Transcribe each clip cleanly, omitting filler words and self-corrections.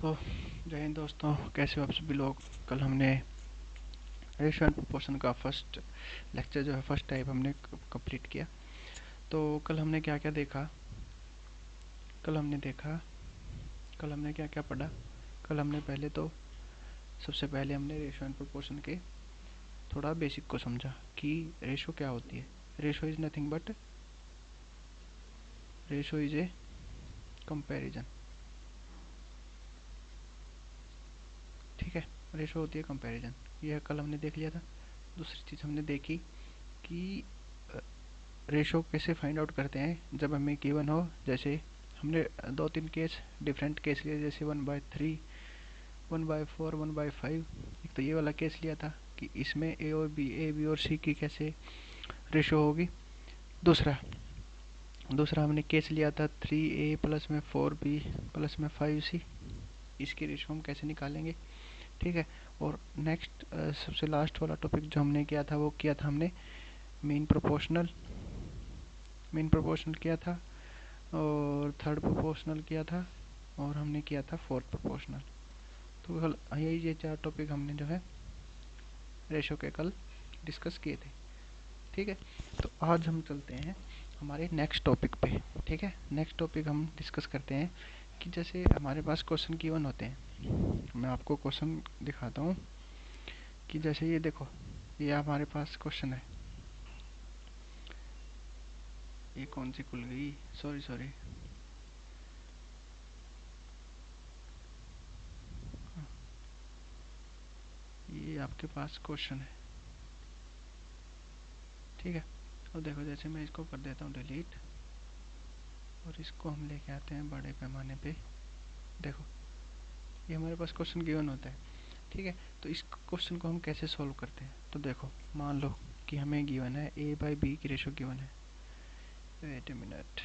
तो जय हिंद दोस्तों, कैसे हो आप सभी लोग। कल हमने रेशियो एंड प्रोपोर्शन का फर्स्ट लेक्चर जो है फर्स्ट टाइप हमने कंप्लीट किया। तो कल हमने क्या क्या देखा, कल हमने देखा कल हमने क्या क्या पढ़ा। कल हमने सबसे पहले हमने रेशियो एंड प्रोपोर्शन के थोड़ा बेसिक को समझा कि रेशियो क्या होती है। Ratio is nothing but ratio is a comparison. ठीक है, रेशियो होती है कंपैरिजन, यह कल हमने देख लिया था। दूसरी चीज़ हमने देखी कि रेशो कैसे फाइंड आउट करते हैं जब हमें गिवन हो। जैसे हमने दो तीन डिफरेंट केस लिए, जैसे 1/3, 1/4, 1/5। एक तो ये वाला केस लिया था कि इसमें ए बी और सी की कैसे रेशो होगी। दूसरा दूसरा हमने केस लिया था 3A प्लस में 4B प्लस में 5C, इसकी रेशो हम कैसे निकालेंगे। ठीक है। और नेक्स्ट सबसे लास्ट वाला टॉपिक जो हमने किया था वो किया था हमने मीन प्रोपोर्शनल किया था, और थर्ड प्रोपोर्शनल किया था, और हमने किया था फोर्थ प्रोपोर्शनल। तो कल ये चार टॉपिक हमने जो है रेशो के कल डिस्कस किए थे। ठीक है, तो आज हम चलते हैं हमारे नेक्स्ट टॉपिक पे। ठीक है, नेक्स्ट टॉपिक हम डिस्कस करते हैं कि जैसे हमारे पास क्वेश्चन गिवन होते हैं। मैं आपको क्वेश्चन दिखाता हूँ कि जैसे ये देखो, ये हमारे पास क्वेश्चन है। ये कौन सी खुल गई, सॉरी। ये आपके पास क्वेश्चन है। ठीक है, अब देखो, जैसे मैं इसको कर देता हूँ डिलीट, और इसको हम लेके आते हैं बड़े पैमाने पे। देखो, ये हमारे पास क्वेश्चन गिवन होता है। ठीक है, तो इस क्वेश्चन को हम कैसे सॉल्व करते हैं। तो देखो, मान लो कि हमें गिवन है A/B की रेशो गिवन है। वेट ए मिनट,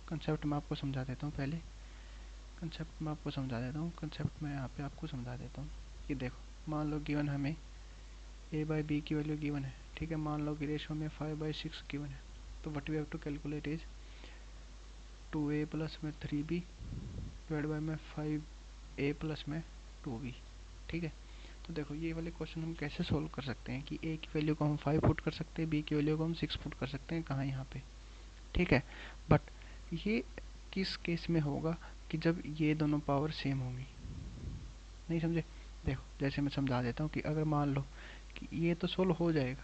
कंसेप्ट मैं आपको समझा देता हूँ पहले। कंसेप्ट मैं यहाँ पे आपको समझा देता हूँ कि देखो, मान लो गिवन हमें A/B की वैल्यू गिवन है। ठीक है, मान लो कि रेशो में 5/6 गिवन है। तो what we have to calculate is 2A plus में 3B डिवाइड बाय में 5A प्लस में 2B। ठीक है, तो देखो, ये वाले क्वेश्चन हम कैसे सोल्व कर सकते हैं कि A की वैल्यू को हम 5 पुट कर सकते हैं, B की वैल्यू को हम 6 पुट कर सकते हैं, कहाँ, यहाँ पे। ठीक है, बट ये किस केस में होगा कि जब ये दोनों पावर सेम होंगी। नहीं समझे। देखो, जैसे मैं समझा देता हूँ कि अगर मान लो कि ये तो सोल्व हो जाएगा,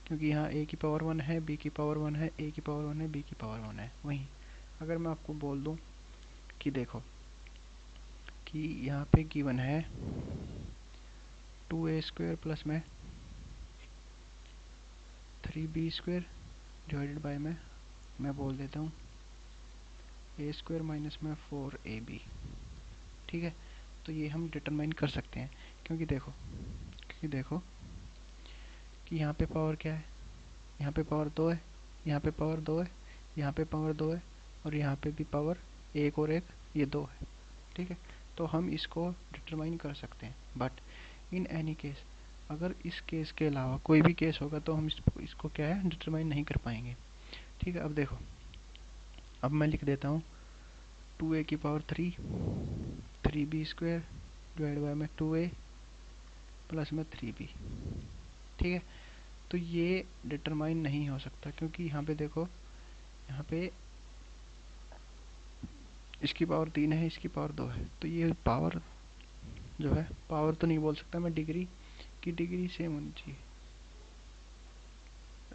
क्योंकि यहाँ A की पावर 1 है, B की पावर 1 है, A की पावर 1 है, B की पावर 1 है। वहीं अगर मैं आपको बोल दूँ कि देखो कि यहाँ पे गिवन है 2A² प्लस में 3B² डिवाइडेड बाय में, मैं बोल देता हूँ A² माइनस में 4AB। ठीक है, तो ये हम डिटरमाइन कर सकते हैं, क्योंकि देखो कि यहाँ पे पावर क्या है, यहाँ पे पावर 2 है, यहाँ पे पावर 2 है, यहाँ पे पावर 2 है, और यहाँ पे भी पावर 1 और 1, ये 2 है। ठीक है, तो हम इसको डिटरमाइन कर सकते हैं। बट इन एनी केस, अगर इस केस के अलावा कोई भी केस होगा तो हम इसको क्या है, डिटरमाइन नहीं कर पाएंगे। ठीक है, अब देखो, अब मैं लिख देता हूँ 2A की पावर 3B² डिवाइड बाय में 2A प्लस में 3B। ठीक है, तो ये डिटरमाइन नहीं हो सकता, क्योंकि यहाँ पे देखो, यहाँ पे इसकी पावर 3 है, इसकी पावर 2 है, तो ये पावर जो है, पावर तो नहीं बोल सकता मैं, डिग्री सेम होनी चाहिए।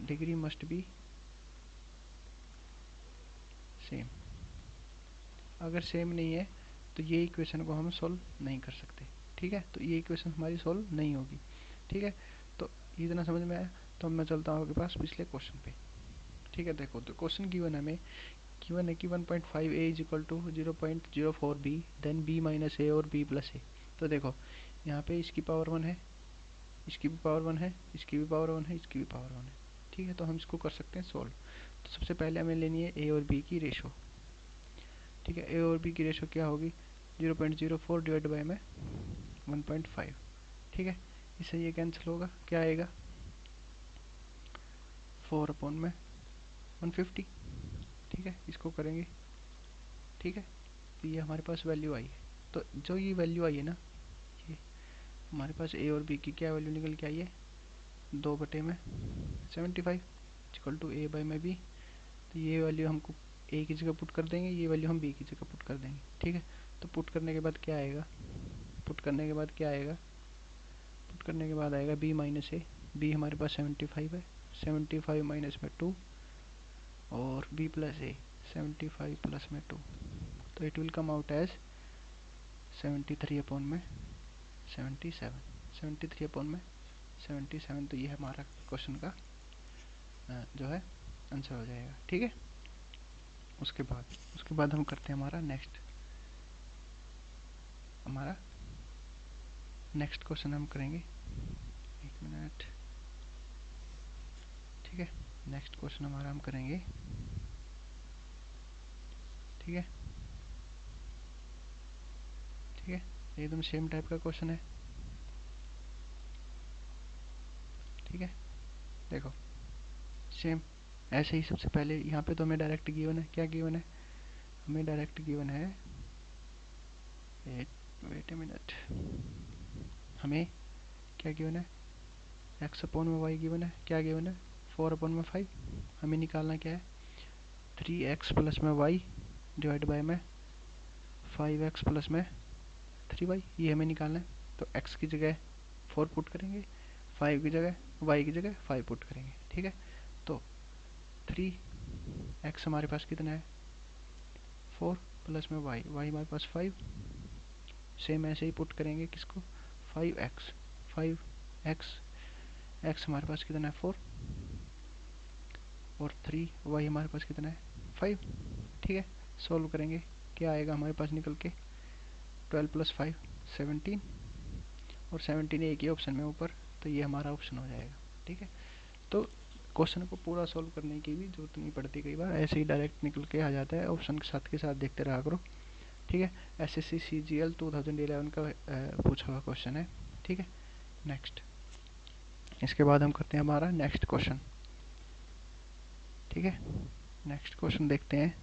Degree must be same. अगर सेम नहीं है तो ये इक्वेशन को हम सोल्व नहीं कर सकते। ठीक है, तो ये इक्वेशन हमारी सोल्व नहीं होगी। ठीक है, तो इतना समझ में आया। तो मैं चलता हूँ आपके पास पिछले क्वेश्चन पे। ठीक है, देखो, तो क्वेश्चन गिवन है हमें, गिवन है कि 1.5A is equal to 0.04B, then B minus A और B प्लस ए। तो देखो, यहाँ पे इसकी पावर 1 है, इसकी भी पावर 1 है, इसकी भी पावर 1 है, इसकी भी पावर 1 है। ठीक है, तो हम इसको कर सकते हैं सोल्व। तो सबसे पहले हमें लेनी है ए और बी की रेशो। ठीक है, ए और बी की रेशो क्या होगी, 0.04 डिवाइड बाय में 1.5। ठीक है, इससे ये कैंसिल होगा, क्या आएगा, 4 में 150। ठीक है, इसको करेंगे। ठीक है, तो ये हमारे पास वैल्यू आई है। तो जो ये वैल्यू आई है ना, ये हमारे पास ए और बी की क्या वैल्यू निकल के आई है, 2/75 इक्वल टू ए बाई में बी। तो ये वैल्यू हमको ए की जगह पुट कर देंगे, ये वैल्यू हम बी की जगह पुट कर देंगे, ठीक है। तो पुट करने के बाद क्या आएगा, पुट करने के बाद क्या आएगा, पुट करने के बाद आएगा बी माइनस ए। बी हमारे पास 75 है, 75 माइनस में 2 और बी प्लस ए 75 प्लस में 2, तो it will come out as 73 upon में 77, 73 अपॉन में 77। तो ये हमारा क्वेश्चन का जो है आंसर हो जाएगा, ठीक है। उसके बाद हम करते हैं हमारा नेक्स्ट क्वेश्चन हम करेंगे, एक मिनट, ठीक है। नेक्स्ट क्वेश्चन हमारा हम करेंगे, ठीक है, ठीक है। एकदम सेम टाइप का क्वेश्चन है, ठीक है। देखो सेम ऐसे ही, सबसे पहले यहाँ पे तो हमें डायरेक्ट गिवन है, क्या गिवन है, हमें डायरेक्ट गिवन है, वेट ए मिनट, हमें क्या गिवन है, एक्स अपॉन में वाई गिवन है, क्या गिवन है, 4 अपॉन में 5। हमें निकालना क्या है, 3x प्लस में वाई डिवाइड बाय में 5x प्लस में 3y, ये हमें निकालना है। तो x की जगह 4 पुट करेंगे, 5 की जगह y की जगह 5 पुट करेंगे, ठीक है। तो 3x हमारे पास कितना है, 4 प्लस में y हमारे पास 5, सेम ऐसे ही पुट करेंगे किसको, 5x, 5x, x हमारे पास कितना है 4 और 3y हमारे पास कितना है 5, ठीक है। सॉल्व करेंगे, क्या आएगा हमारे पास निकल के, 12 प्लस 5 17 और 17 एक ही ऑप्शन में ऊपर, तो ये हमारा ऑप्शन हो जाएगा, ठीक है। तो क्वेश्चन को पूरा सॉल्व करने की भी जरूरत नहीं पड़ती, कई बार ऐसे ही डायरेक्ट निकल के आ जाता है, ऑप्शन के साथ देखते रहा करो, ठीक है। एसएससी सीजीएल 2011 का पूछा हुआ क्वेश्चन है, ठीक है। नेक्स्ट, इसके बाद हम करते हैं हमारा नेक्स्ट क्वेश्चन, ठीक है। नेक्स्ट क्वेश्चन देखते हैं,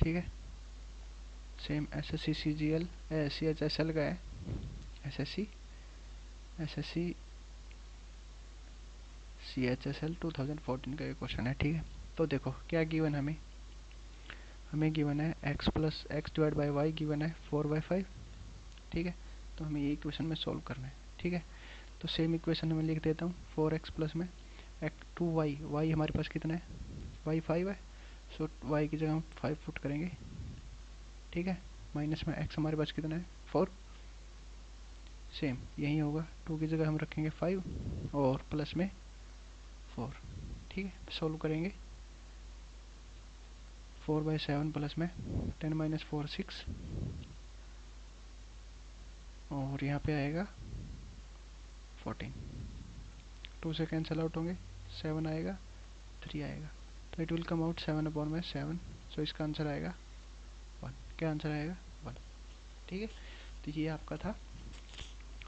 ठीक है। सेम एसएससी सीजीएल सीएचएसएल का है, एसएससी सीएचएसएल 2014 का ये क्वेश्चन है, ठीक है। तो देखो क्या गिवन हमें गिवन है x plus x divide by y given है 4/5, ठीक है। तो हमें ये इक्वेशन में सॉल्व करना है, ठीक है। तो सेम इक्वेशन में लिख देता हूँ, 4x प्लस में 2y, y हमारे पास कितना है, y 5 है, सो y की जगह हम 5 पुट करेंगे, ठीक है। माइनस में x हमारे पास कितना है 4, सेम यही होगा, 2 की जगह हम रखेंगे 5 और प्लस में 4, ठीक है। सॉल्व करेंगे, 4/7 प्लस में 10 माइनस 4 6 और यहाँ पे आएगा 14, 2 से कैंसिल आउट होंगे, 7 आएगा, 3 आएगा, तो it will come out 7 upon में 7, सो इसका आंसर आएगा 1, क्या आंसर आएगा 1, ठीक है। तो ये आपका था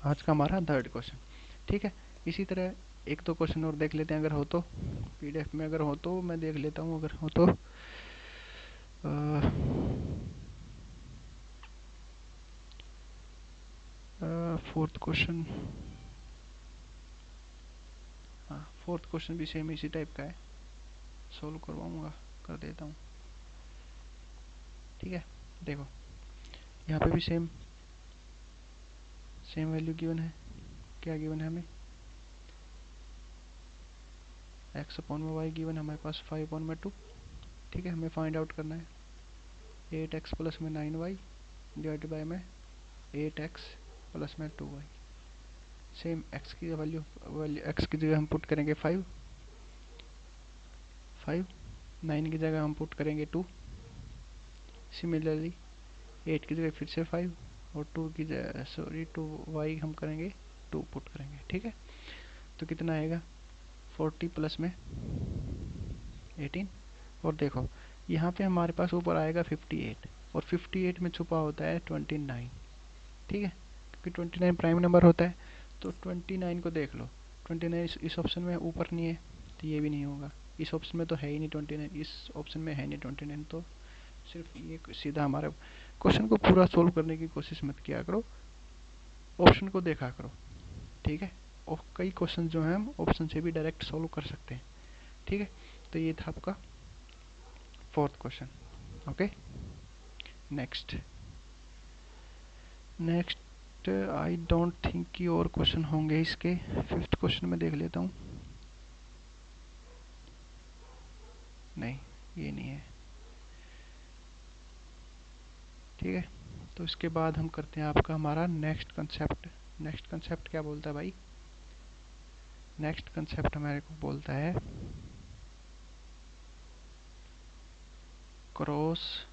आज का हमारा थर्ड क्वेश्चन, ठीक है। इसी तरह एक दो क्वेश्चन और देख लेते हैं, अगर हो तो पीडीएफ में, अगर हो तो मैं देख लेता हूँ, अगर हो तो फोर्थ क्वेश्चन, हाँ फोर्थ क्वेश्चन भी सेम इसी टाइप का है, सोल्व करवाऊँगा, कर देता हूँ, ठीक है। देखो यहाँ पे भी सेम वैल्यू गिवन है, क्या गिवन है हमें, एक्स अपॉन में वाई गिवन है हमारे पास 5 अपॉन में 2, ठीक है। हमें फाइंड आउट करना है 8x प्लस में 9y डिवाइड बाय में 8x प्लस में 2y, सेम x की वैल्यू x की जगह हम पुट करेंगे 5, 9 की जगह हम पुट करेंगे 2, सिमिलरली 8 की जगह फिर से 5 और 2 की जगह 2y हम करेंगे 2 पुट करेंगे, ठीक है। तो कितना आएगा 40 प्लस में 18, और देखो यहाँ पे हमारे पास ऊपर आएगा 58 और 58 में छुपा होता है 29, ठीक है, क्योंकि 29 प्राइम नंबर होता है। तो 29 को देख लो, 29 इस ऑप्शन में ऊपर नहीं है, तो ये भी नहीं होगा, इस ऑप्शन में तो है ही नहीं 29, इस ऑप्शन में है नहीं 29, तो सिर्फ ये सीधा हमारा क्वेश्चन को पूरा सोल्व करने की कोशिश मत किया करो, ऑप्शन को देखा करो, ठीक है। और कई क्वेश्चन जो हैं हम ऑप्शन से भी डायरेक्ट सोल्व कर सकते हैं, ठीक है। तो ये था आपका fourth question. Okay, next next I don't think कि और क्वेश्चन होंगे इसके। फिफ्थ क्वेश्चन में देख लेता हूँ, नहीं ये नहीं है, ठीक है। तो इसके बाद हम करते हैं आपका हमारा नेक्स्ट कंसेप्ट। नेक्स्ट कंसेप्ट क्या बोलता है भाई? नेक्स्ट कंसेप्ट हमारे को बोलता है cross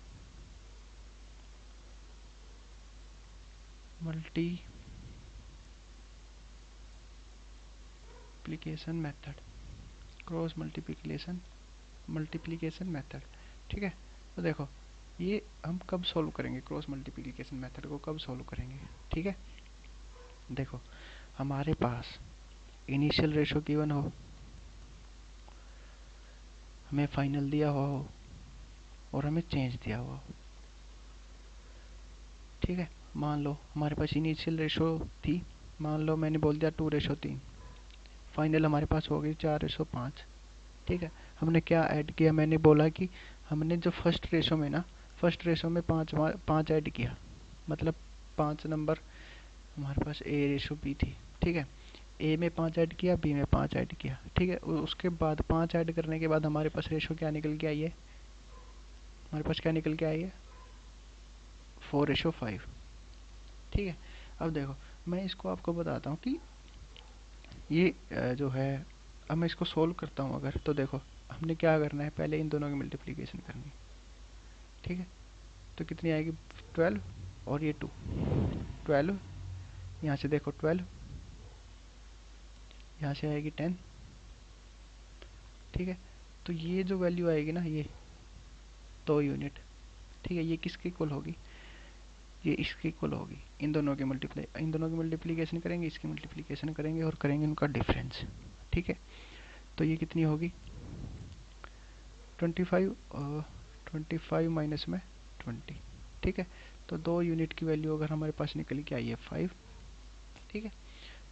multiplication method, cross multiplication method, ठीक है। तो देखो ये हम कब सॉल्व करेंगे, क्रॉस मल्टीप्लिकेशन मेथड को कब सॉल्व करेंगे, ठीक है। देखो हमारे पास इनिशियल रेशो गिवन हो, हमें फाइनल दिया हुआ हो और हमें चेंज दिया हुआ हो, ठीक है। मान लो हमारे पास इनिशियल रेशो थी, मान लो मैंने बोल दिया 2:3, फाइनल हमारे पास हो गई 4:5, ठीक है। हमने क्या ऐड किया, मैंने बोला कि हमने जो फर्स्ट रेशो में ना, फर्स्ट रेशो में पाँच ऐड किया, मतलब 5 नंबर हमारे पास A:B थी, ठीक है। ए में 5 ऐड किया, बी में 5 ऐड किया, ठीक है। उसके बाद 5 ऐड करने के बाद हमारे पास रेशो क्या निकल के आई है, हमारे पास क्या निकल के आई है 4:5, ठीक है। अब देखो मैं इसको आपको बताता हूँ कि ये जो है, अब मैं इसको सोल्व करता हूँ अगर, तो देखो हमने क्या करना है, पहले इन दोनों की मल्टीप्लिकेशन करनी है, ठीक है। तो कितनी आएगी 12 और ये 2, 12, यहाँ से देखो 12, यहाँ से आएगी 10, ठीक है। तो ये जो वैल्यू आएगी ना, ये 2 यूनिट, ठीक है। ये किसके इक्वल होगी, ये इसके इक्वल होगी, इन दोनों की मल्टीप्लिकेशन करेंगे, इसकी मल्टीप्लिकेशन करेंगे और करेंगे उनका डिफरेंस, ठीक है। तो ये कितनी होगी 25, 25 माइनस में 20, ठीक है। तो 2 यूनिट की वैल्यू अगर हमारे पास निकल के आई है 5, ठीक है।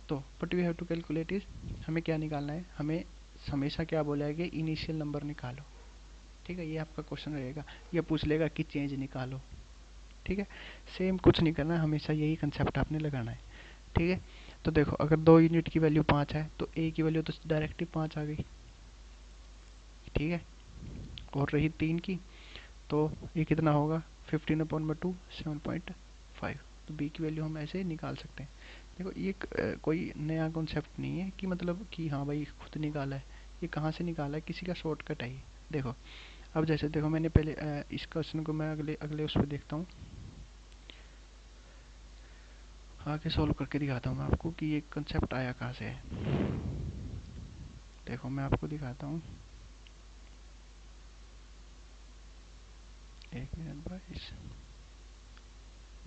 तो but we have to calculate is, हमें क्या निकालना है, हमें हमेशा क्या बोला है कि इनिशियल नंबर निकालो, ठीक है। ये आपका क्वेश्चन रहेगा, ये पूछ लेगा कि चेंज निकालो, ठीक है। सेम कुछ नहीं करना, हमेशा यही कंसेप्ट आपने लगाना है, ठीक है। तो देखो अगर 2 यूनिट की वैल्यू 5 है तो ए की वैल्यू तो डायरेक्ट ही 5 आ गई, ठीक है। और रही 3 की, तो ये कितना होगा 15/2 7.5, तो बी की वैल्यू हम ऐसे निकाल सकते हैं। देखो ये कोई नया कॉन्सेप्ट नहीं है कि मतलब कि हाँ भाई खुद निकाला है, ये कहाँ से निकाला है, किसी का शॉर्टकट है ये। देखो अब जैसे देखो मैंने पहले इस क्वेश्चन को मैं अगले अगले उस पर देखता हूँ, आगे सॉल्व करके दिखाता हूँ मैं आपको कि ये कंसेप्ट आया कहाँ से है। देखो मैं आपको दिखाता हूँ, 1 मिनट भाई।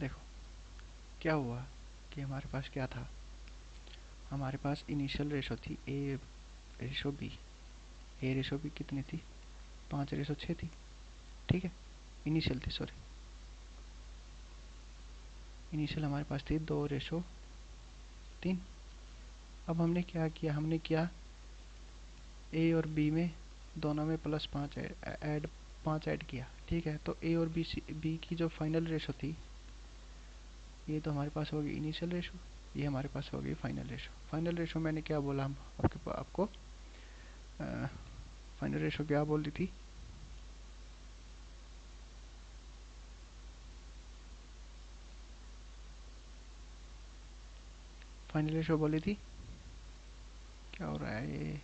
देखो क्या हुआ कि हमारे पास क्या था, हमारे पास इनिशियल रेशो थी A:B, A:B कितनी थी 5:6 थी, ठीक है। इनिशियल थी, सॉरी, इनिशियल हमारे पास थी 2:3। अब हमने क्या किया, हमने किया ए और बी में दोनों में +5 ऐड 5 ऐड किया, ठीक है। तो ए और बी की जो फाइनल रेशो थी, ये तो हमारे पास होगी इनिशियल रेशो, ये हमारे पास होगी फाइनल रेशो। फाइनल रेशो मैंने क्या बोला, हम आपको फाइनल रेशो क्या बोल दी थी, फाइनल रेशो बोली थी, क्या हो रहा है ये,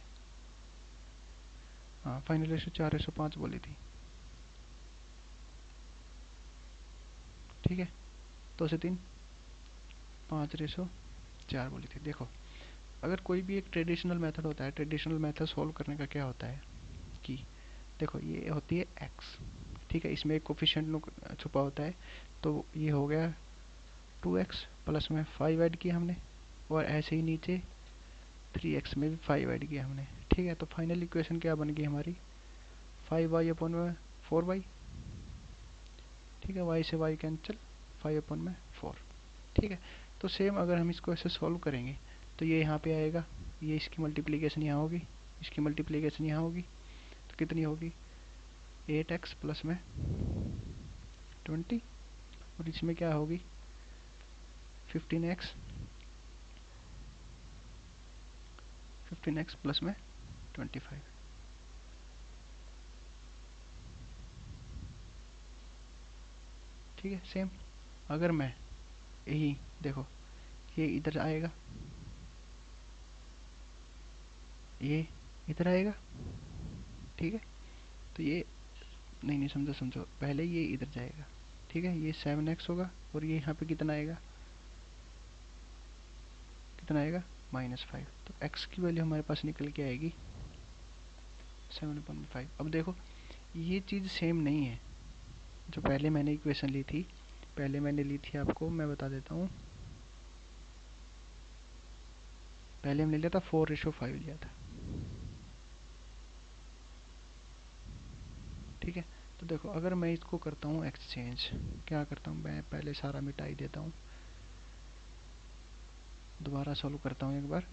हाँ फाइनल रेशो 4:5 बोली थी, ठीक है। 2 से 3 5:4 बोली थी। देखो अगर कोई भी एक ट्रेडिशनल मेथड होता है, ट्रेडिशनल मेथड सोल्व करने का क्या होता है कि देखो ये होती है x, ठीक है। इसमें एक कोफिशिएंट छुपा होता है, तो ये हो गया 2x, प्लस में 5 ऐड किया हमने, और ऐसे ही नीचे 3x में भी 5 ऐड किया हमने, ठीक है, तो फाइनल इक्वेशन क्या बन गई हमारी, 5y अपॉन में 4y। ठीक है, y से y कैंसिल, 5 अपॉन में 4। ठीक है, तो सेम अगर हम इसको ऐसे सॉल्व करेंगे तो ये यहाँ पे आएगा, ये इसकी मल्टीप्लिकेशन यहाँ होगी, इसकी मल्टीप्लिकेशन यहाँ होगी, तो कितनी होगी 8x प्लस में 20, और इसमें क्या होगी 15x प्लस में 25। ठीक है, सेम अगर मैं यही देखो, ये इधर आएगा, ये इधर आएगा। ठीक है, तो ये नहीं समझो, पहले ये इधर जाएगा। ठीक है, ये 7x होगा, और ये यहाँ पे कितना आएगा -5। तो x की वैल्यू हमारे पास निकल के आएगी 7/5। अब देखो ये चीज़ सेम नहीं है जो पहले मैंने इक्वेशन ली थी। पहले मैंने ली थी, आपको मैं बता देता हूँ, पहले हमने लिया था 4:5 लिया था। ठीक है, तो देखो अगर मैं इसको करता हूँ एक्सचेंज, क्या करता हूँ मैं, पहले सारा मिटा ही देता हूँ, दोबारा सॉल्व करता हूँ एक बार।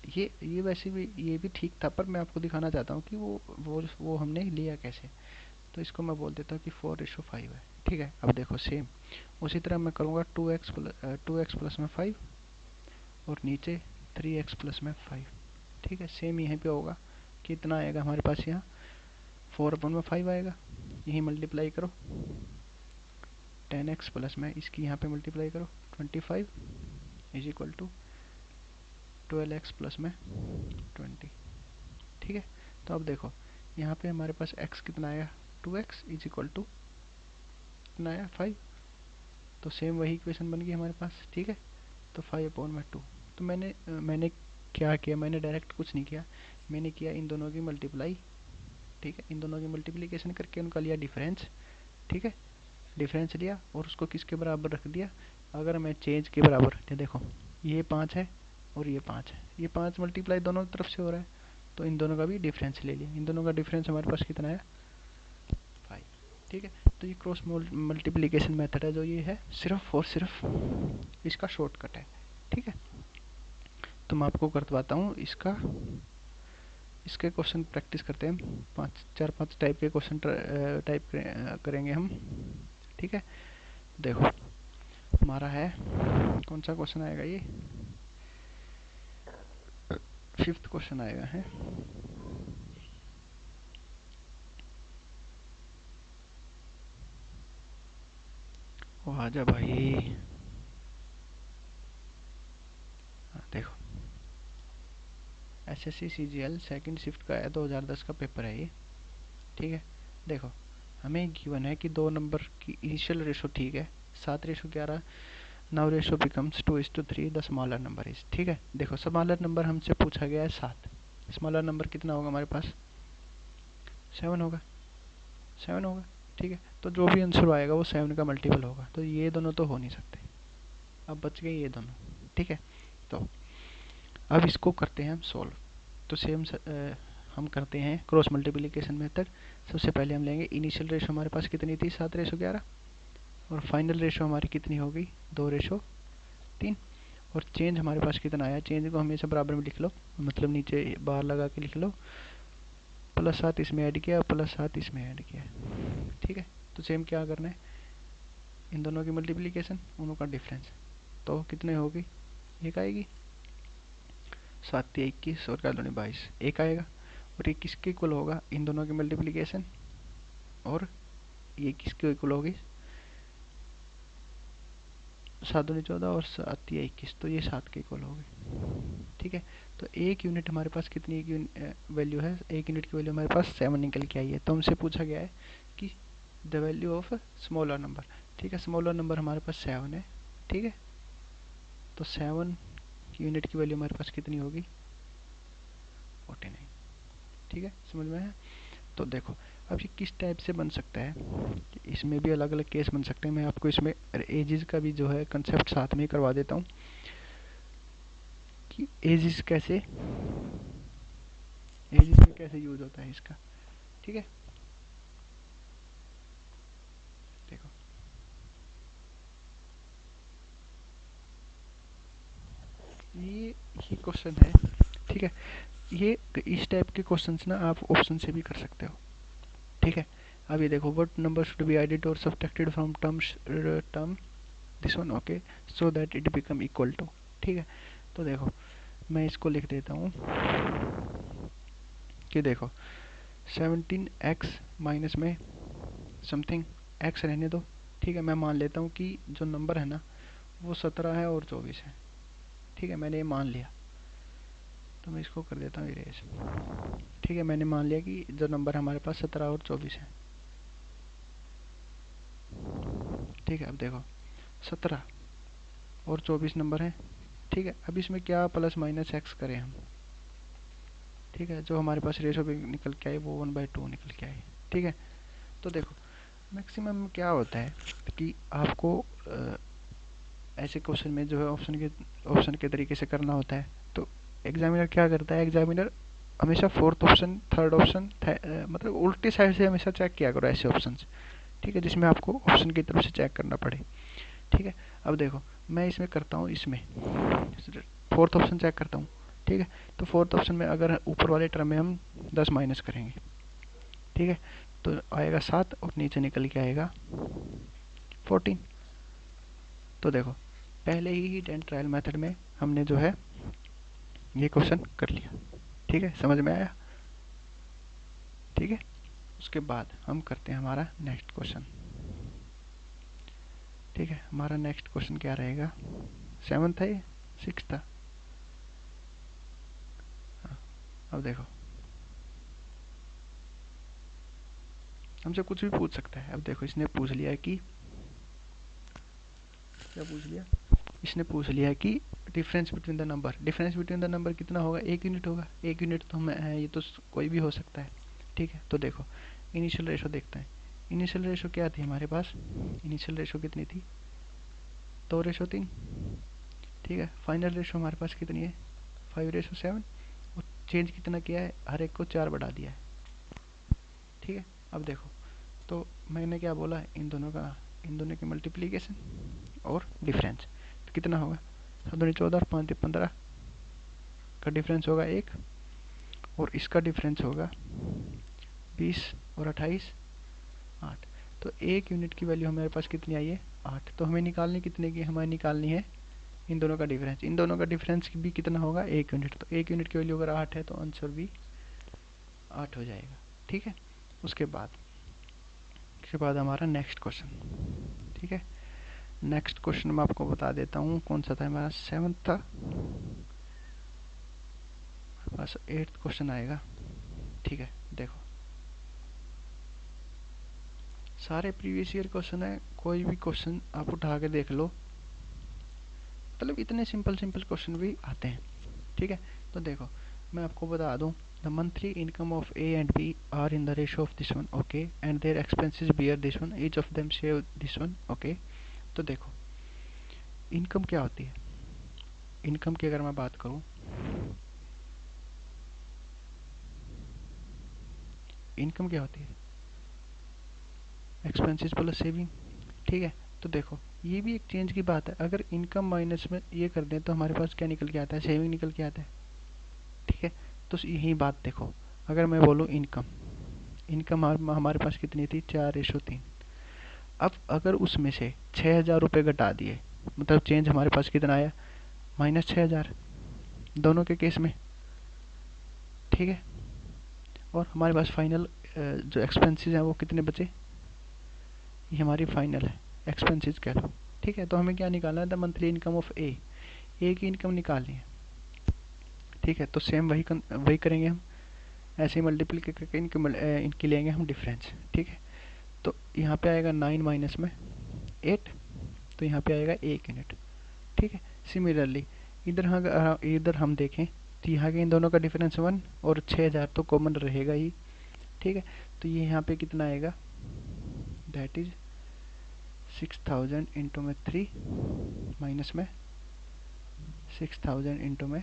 ये वैसे भी ये भी ठीक था, पर मैं आपको दिखाना चाहता हूँ कि वो हमने लिया कैसे। तो इसको मैं बोल देता हूँ कि 4:5 है। ठीक है, अब देखो सेम उसी तरह मैं करूँगा 2x प्लस में 5, और नीचे 3x प्लस में 5। ठीक है, सेम यहीं पे होगा, कितना आएगा हमारे पास यहाँ 4/5 आएगा। यही मल्टीप्लाई करो, 10x प्लस में इसकी यहाँ पे मल्टीप्लाई करो 25 is equal to 12x plus में 20। ठीक है, तो अब देखो यहाँ पे हमारे पास x कितना आया 2x इज इक्वल टू कितना आया 5। तो सेम वही इक्वेशन बन गई हमारे पास। ठीक है, तो 5/2। तो मैंने क्या किया, मैंने डायरेक्ट कुछ नहीं किया, मैंने किया इन दोनों की मल्टीप्लाई। ठीक है, इन दोनों की मल्टीप्लिकेशन करके उनका लिया डिफरेंस। ठीक है, डिफरेंस लिया और उसको किसके बराबर रख दिया, अगर मैं चेंज के बराबर, ये देखो ये 5 है और ये 5 है, ये 5 मल्टीप्लाई दोनों तरफ से हो रहा है, तो इन दोनों का भी डिफरेंस ले लिया। इन दोनों का डिफरेंस हमारे पास कितना है 5। ठीक है, तो ये क्रॉस मल्टीप्लिकेशन मेथड है जो ये है, सिर्फ और सिर्फ इसका शॉर्टकट है। ठीक है, तो मैं आपको करवाता हूँ इसके क्वेश्चन प्रैक्टिस करते हैं हम, 4-5 टाइप के क्वेश्चन टाइप करेंगे हम। ठीक है, देखो हमारा है, कौन सा क्वेश्चन आएगा, ये 5th क्वेश्चन आएगा है। ओ आजा भाई, देखो SSC CGL सेकंड शिफ्ट का है, 2010 का पेपर है ये। ठीक है, देखो हमें गिवन है कि दो नंबर की इनिशियल रेशो ठीक है 7:11, now ratio becomes 2:3, the smaller number is. ठीक है, देखो स्मॉलर नंबर हमसे पूछा गया है 7, स्मॉलर नंबर कितना होगा हमारे पास 7 होगा, 7 होगा। ठीक है, तो जो भी आंसर आएगा वो 7 का मल्टीपल होगा, तो ये दोनों तो हो नहीं सकते, अब बच गए ये दोनों। ठीक है, तो अब इसको करते हैं हम सोल्व। तो सेम हम करते हैं क्रॉस मल्टीप्लिकेशन मेथड। सबसे पहले हम लेंगे इनिशियल रेशो हमारे पास कितनी थी 7:11, और फाइनल रेशो हमारी कितनी होगी 2:3, और चेंज हमारे पास कितना आया, चेंज को हमेशा बराबर में लिख लो, मतलब नीचे बार लगा के लिख लो, +7 इसमें ऐड किया, +7 इसमें ऐड किया। ठीक है, तो सेम क्या करना है, इन दोनों की मल्टीप्लिकेशन, उनों का डिफरेंस, तो कितने होगी, एक आएगी, 7×3 = 21 और क्या 22, एक आएगा। और ये किसके इक्वल होगा, इन दोनों की मल्टीप्लिकेशन, और ये किसके इक्वल होगी 7×2 = 14 और 7×3 = 21, तो ये 7 के इक्वल होगी। ठीक है, तो एक यूनिट हमारे पास कितनी वैल्यू है, एक यूनिट की वैल्यू हमारे पास 7 निकल के आई है। तो हमसे पूछा गया है कि the value of smaller number. ठीक है, स्मॉलर नंबर हमारे पास 7 है। ठीक है, तो 7 यूनिट की वैल्यू हमारे पास कितनी होगी 49। ठीक है, समझ में है। तो देखो अब ये किस टाइप से बन सकता है, इसमें भी अलग अलग केस बन सकते हैं। मैं आपको इसमें एजेस का भी जो है कंसेप्ट साथ में ही करवा देता हूँ कि एजेस कैसे कैसे यूज होता है इसका। ठीक है, देखो ये क्वेश्चन है। ठीक है, ये इस टाइप के क्वेश्चंस ना आप ऑप्शन से भी कर सकते हो। ठीक है, अब ये देखो, what number should be added और subtracted from term this one, okay, so that it become equal to. ठीक है, तो देखो मैं इसको लिख देता हूँ कि देखो 17x माइनस में समथिंग x रहने दो। ठीक है, मैं मान लेता हूँ कि जो नंबर है ना वो 17 है और 24 है। ठीक है, मैंने ये मान लिया, तो मैं इसको कर देता हूँ इरेज। ठीक है, मैंने मान लिया कि जो नंबर हमारे पास 17 और 24 है। ठीक है, अब देखो 17 और 24 नंबर है। ठीक है, अब इसमें क्या प्लस माइनस एक्स करें हम। ठीक है, जो हमारे पास रेशो भी निकल के आए वो 1/2 निकल के आए। ठीक है, तो देखो मैक्सिमम क्या होता है कि आपको ऐसे क्वेश्चन में जो है ऑप्शन के तरीके से करना होता है। तो एग्जामिनर क्या करता है, एग्जामिनर हमेशा फोर्थ ऑप्शन, थर्ड ऑप्शन, मतलब उल्टी साइड से हमेशा चेक किया करो ऐसे ऑप्शन। ठीक है, जिसमें आपको ऑप्शन की तरफ से चेक करना पड़े। ठीक है, अब देखो मैं इसमें करता हूँ, इसमें फोर्थ ऑप्शन चेक करता हूँ। ठीक है, तो फोर्थ ऑप्शन में अगर ऊपर वाले टर्म में हम 10 माइनस करेंगे, ठीक है, तो आएगा 7 और नीचे निकल के आएगा 14। तो देखो पहले ही हिट एंड ट्रायल मेथड में हमने जो है ये क्वेश्चन कर लिया। ठीक है, समझ में आया। ठीक है, उसके बाद हम करते हैं हमारा नेक्स्ट क्वेश्चन। ठीक है, हमारा नेक्स्ट क्वेश्चन क्या रहेगा, 7 था ये, 6 था। हाँ, अब देखो हमसे कुछ भी पूछ सकता है। अब देखो इसने पूछ लिया कि, क्या पूछ लिया, इसने पूछ लिया कि difference between the number, difference between the number कितना होगा, 1 यूनिट होगा। 1 यूनिट तो हमें ये तो कोई भी हो सकता है। ठीक है, तो देखो इनिशियल रेशो देखते हैं। इनिशियल रेशो क्या थी हमारे पास, इनिशियल रेशो कितनी थी, 2:3। ठीक है, फाइनल रेशो हमारे पास कितनी है, 5:7। और चेंज कितना किया है, हर एक को 4 बढ़ा दिया है। ठीक है, अब देखो तो मैंने क्या बोला, इन दोनों की मल्टीप्लीकेशन और डिफरेंस, तो कितना होगा, 7×14 और 5×15 का डिफरेंस होगा 1, और इसका डिफरेंस होगा 20 और 28 8। तो 1 यूनिट की वैल्यू हमारे पास कितनी आई है, 8। तो हमें निकालनी कितने की, हमें निकालनी है इन दोनों का डिफरेंस। इन दोनों का डिफरेंस भी कितना होगा, 1 यूनिट। तो 1 यूनिट की वैल्यू अगर 8 है तो आंसर भी 8 हो जाएगा। ठीक है, उसके बाद हमारा नेक्स्ट क्वेश्चन। ठीक है, नेक्स्ट क्वेश्चन मैं आपको बता देता हूँ कौन सा था, हमारा 7th था, बस 8th क्वेश्चन आएगा। ठीक है, देखो सारे प्रीवियस ईयर क्वेश्चन है, कोई भी क्वेश्चन आप उठा के देख लो, मतलब इतने सिंपल सिंपल क्वेश्चन भी आते हैं। ठीक है, तो देखो मैं आपको बता दूं, the monthly income of A and B are in the ratio of this one, okay, and their expenses bear this one, each of them save this one, okay. तो देखो इनकम क्या होती है, इनकम की अगर मैं बात करूं, इनकम क्या होती है, एक्सपेंसेस प्लस सेविंग। ठीक है, तो देखो ये भी एक चेंज की बात है, अगर इनकम माइनस में ये कर दें तो हमारे पास क्या निकल के आता है, सेविंग निकल के आता है। ठीक है, तो यही बात देखो, अगर मैं बोलूँ इनकम, इनकम हमारे पास कितनी थी, 4:3। अब अगर उसमें से 6,000 रुपये घटा दिए, मतलब चेंज हमारे पास कितना आया, -6,000 दोनों के केस में। ठीक है, और हमारे पास फाइनल जो एक्सपेंसेस हैं वो कितने बचे, ये हमारी फाइनल है एक्सपेंसेस कह लो। ठीक है, तो हमें क्या निकालना है, द मंथली इनकम ऑफ ए की इनकम निकालनी है। ठीक है, तो सेम वही करेंगे हम, ऐसे ही मल्टीपल करके इनकी लेंगे हम डिफरेंस। ठीक है, तो यहाँ पे आएगा 9 माइनस में 8, तो यहाँ पे आएगा 1 यूनिट। ठीक है, सिमिलरली इधर हम देखें तो यहाँ के इन दोनों का डिफरेंस 1 और 6,000 तो कॉमन रहेगा ही। ठीक है, तो ये यहाँ पे कितना आएगा, दैट इज 6,000 इंटू में 3 माइनस में 6,000 इंटू में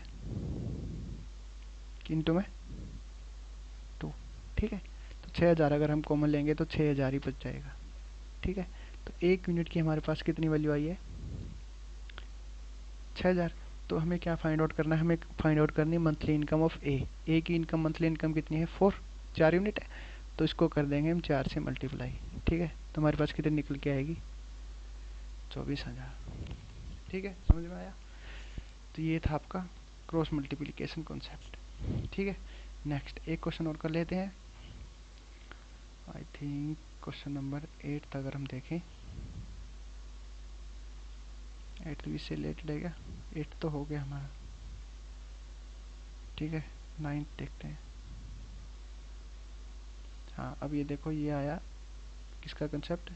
ठीक है। तो 6000 अगर हम कॉमन लेंगे तो 6000 ही बच जाएगा। ठीक है। तो 1 यूनिट की हमारे पास कितनी वैल्यू आई है? 6000। तो हमें क्या फाइंड आउट करना है? हमें फाइंड आउट करनी है मंथली इनकम ऑफ ए की इनकम, मंथली इनकम कितनी है? 4 यूनिट है। तो इसको कर देंगे हम 4 से मल्टीप्लाई। ठीक है। तो हमारे पास कितनी निकल के आएगी? 24,000। ठीक है, समझ में आया? तो ये था आपका क्रॉस मल्टीप्लिकेशन कॉन्सेप्ट। ठीक है। नेक्स्ट एक क्वेश्चन और कर लेते हैं। आई थिंक क्वेश्चन नंबर 8 अगर हम देखें, 8 तो इससे रिलेटेड है क्या? 8 तो हो गया हमारा। ठीक है, 9 देखते हैं। हाँ, अब ये देखो, ये आया किसका कंसेप्ट?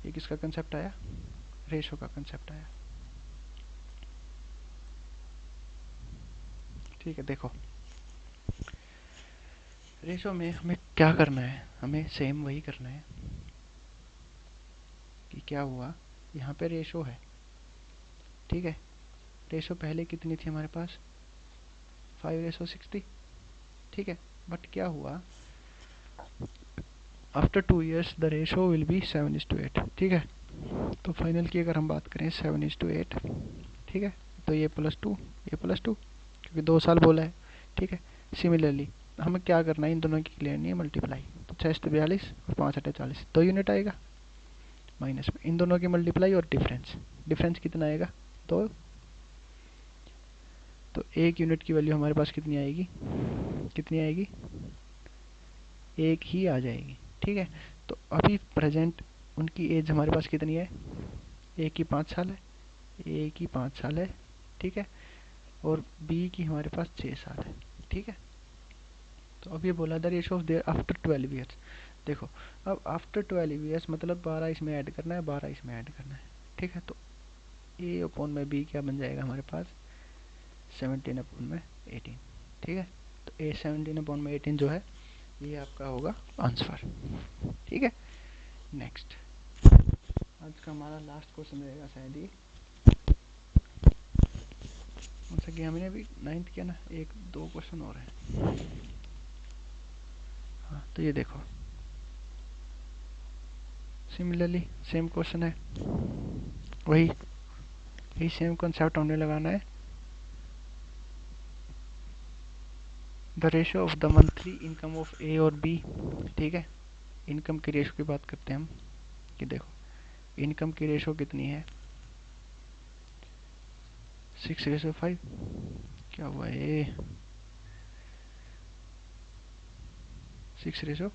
ये किसका कंसेप्ट आया? रेशो का कंसेप्ट आया। ठीक है, देखो रेशो में हमें क्या करना है? हमें सेम वही करना है कि क्या हुआ, यहाँ पे रेशो है। ठीक है। रेशो पहले कितनी थी हमारे पास? 5:60। ठीक है। बट क्या हुआ, after 2 years the ratio will be 7:8। ठीक है। तो फाइनल की अगर हम बात करें 7:8। ठीक है। तो ये +2, ये +2, क्योंकि 2 साल बोला है। ठीक है। सिमिलरली हमें क्या करना है? इन दोनों की लेनी है मल्टीप्लाई। तो 6 42 और 5 40, 2 यूनिट आएगा। माइनस में इन दोनों की मल्टीप्लाई और डिफरेंस, डिफरेंस कितना आएगा? 2। तो 1 यूनिट की वैल्यू हमारे पास कितनी आएगी? कितनी आएगी? 1 ही आ जाएगी। ठीक है। तो अभी प्रेजेंट उनकी एज हमारे पास कितनी है? ए की 5 साल है, ए की 5 साल है। ठीक है। और बी की हमारे पास 6 साल है। ठीक है। तो अब ये बोला the ratio of their after 12 years. देखो, अब आफ्टर 12 ईयर्स मतलब 12 इसमें ऐड करना है, 12 इसमें ऐड करना है। ठीक है। तो ए अपॉन में बी क्या बन जाएगा हमारे पास? 17/18। ठीक है। तो ए 17/18 जो है, ये आपका होगा आंसर। ठीक है। नेक्स्ट, आज का हमारा लास्ट क्वेश्चन रहेगा शायद ये। जैसा कि हमने अभी 9th किया ना, 1-2 क्वेश्चन और हैं। हाँ, तो ये देखो, सिमिलरली सेम क्वेश्चन है, वही यही सेम कंसेप्ट हमने लगाना है। The ratio of the monthly income of A और बी। ठीक है। इनकम की रेशो की बात करते हैं हम, कि देखो इनकम की रेशो कितनी है? 6:5। क्या हुआ ये? 6 रेशो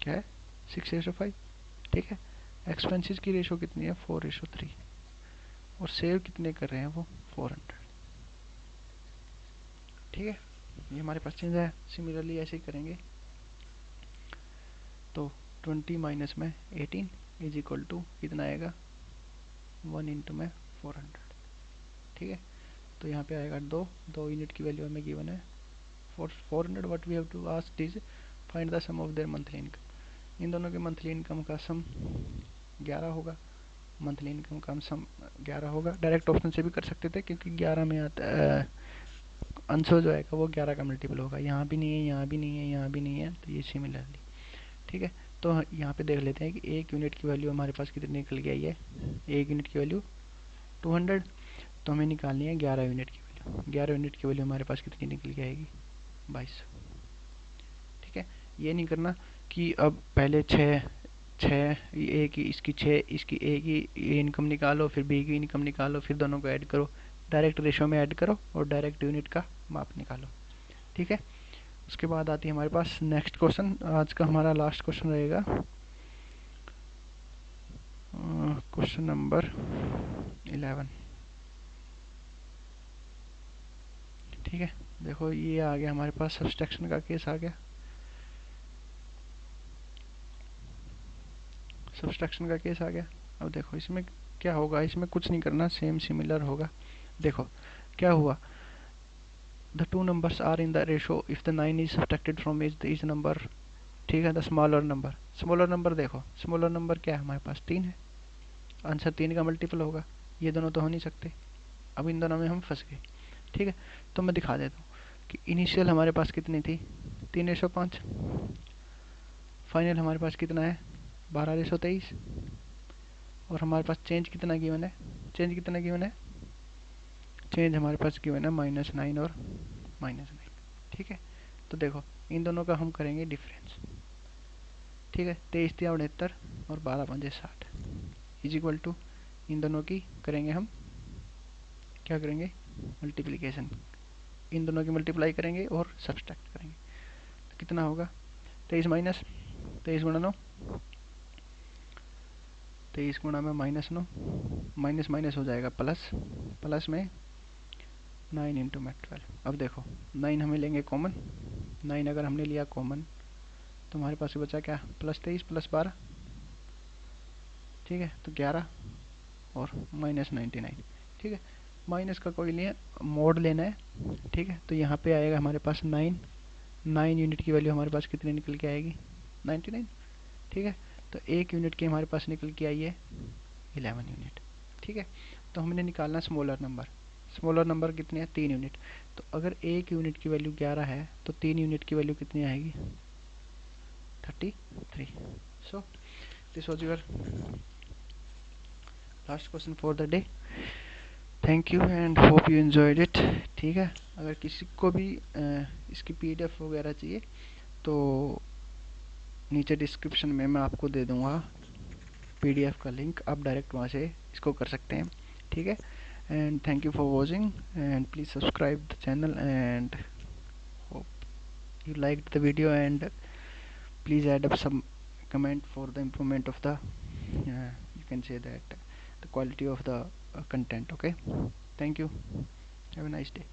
क्या है? 6:5। ठीक है। एक्सपेंसेस की रेशो कितनी है? 4:3। और सेव कितने कर रहे हैं वो? 400। ठीक है। ये हमारे पास चेंज है। सिमिलरली ऐसे ही करेंगे। तो 20 माइनस में 18 इज इक्वल टू कितना आएगा? 1 इंटू में 400। ठीक है। तो यहाँ पे आएगा 2 यूनिट की वैल्यू हमें गिवन है 400। What we have to ask is find the sum of their monthly income. इन दोनों के मंथली इनकम का सम 11 होगा। मंथली इनकम का सम 11 होगा। डायरेक्ट ऑप्शन से भी कर सकते थे, क्योंकि 11 में आता आंसर जो आएगा वो 11 का मल्टीपल होगा। यहाँ भी नहीं है, यहाँ भी नहीं है, यहाँ भी नहीं है, तो ये सिमिलरली। ठीक है। तो यहाँ पे देख लेते हैं कि 1 यूनिट की वैल्यू हमारे पास कितनी निकल के आई है? 1 यूनिट की वैल्यू 200। तो हमें निकालनी है 11 यूनिट की वैल्यू। 11 यूनिट की वैल्यू हमारे पास कितनी निकल के आएगी? 22। ठीक है। ये नहीं करना कि अब पहले 6 ए की, इसकी 6, इसकी ए की इनकम निकालो, फिर बी की इनकम निकालो, फिर दोनों को ऐड करो। डायरेक्ट रेशो में ऐड करो और डायरेक्ट यूनिट का माप निकालो। ठीक है। उसके बाद आती है हमारे पास नेक्स्ट क्वेश्चन। आज का हमारा लास्ट क्वेश्चन रहेगा क्वेश्चन नंबर 11। ठीक है। देखो, ये आ गया हमारे पास, सब्सट्रैक्शन का केस आ गया। सब्सट्रैक्शन का केस आ गया। अब देखो इसमें क्या होगा, इसमें कुछ नहीं करना, सेम सिमिलर होगा। देखो क्या हुआ, the two numbers are in the ratio if the 9 is subtracted from is number. ठीक है। The smaller number, smaller number देखो, स्मॉलर नंबर क्या है हमारे पास? 3 है। आंसर 3 का मल्टीपल होगा। ये दोनों तो हो नहीं सकते। अब इन दोनों में हम फंस गए। ठीक है। तो मैं दिखा देता हूँ कि इनिशियल हमारे पास कितनी थी 3:5, फाइनल हमारे पास कितना है 12:23, और हमारे पास चेंज कितना गिवन है, चेंज हमारे पास गिवन है -9 और -9। ठीक है, तो देखो इन दोनों का हम करेंगे डिफरेंस। ठीक है, 23×3 और 12×5 इज इक्वल टू, इन दोनों की करेंगे हम क्या करेंगे मल्टीप्लिकेशन, इन दोनों की मल्टीप्लाई करेंगे और सब्सट्रैक्ट करेंगे। तो कितना होगा 23 माइनस 23 गुणा 9, 23 गुणा में -9, माइनस माइनस हो जाएगा प्लस, प्लस में 9 इंटू में 12। अब देखो 9 हमें लेंगे कॉमन, 9 अगर हमने लिया कॉमन तो हमारे पास बचा क्या +23 +12। ठीक है, तो 11 और -99। ठीक है, माइनस का कोई नहीं है, मोड लेना है। ठीक है, तो यहाँ पे आएगा हमारे पास 9 यूनिट की वैल्यू हमारे पास कितनी निकल के आएगी 99। ठीक है, तो 1 यूनिट की हमारे पास निकल के आई है 11 यूनिट। ठीक है, तो हमने निकालना स्मॉलर नंबर कितने हैं 3 यूनिट। तो अगर 1 यूनिट की वैल्यू 11 है तो 3 यूनिट की वैल्यू कितनी आएगी 33। So this was your last question for the day. Thank you and hope you enjoyed it. ठीक है, अगर किसी को भी इसकी PDF वगैरह चाहिए तो नीचे डिस्क्रिप्शन में मैं आपको दे दूंगा PDF का लिंक, आप डायरेक्ट वहाँ से इसको कर सकते हैं। ठीक है, and thank you for watching and please subscribe the channel and hope you liked the video, and please add up some comment for the improvement of the you can say that the quality of the content. Okay, thank you, have a nice day.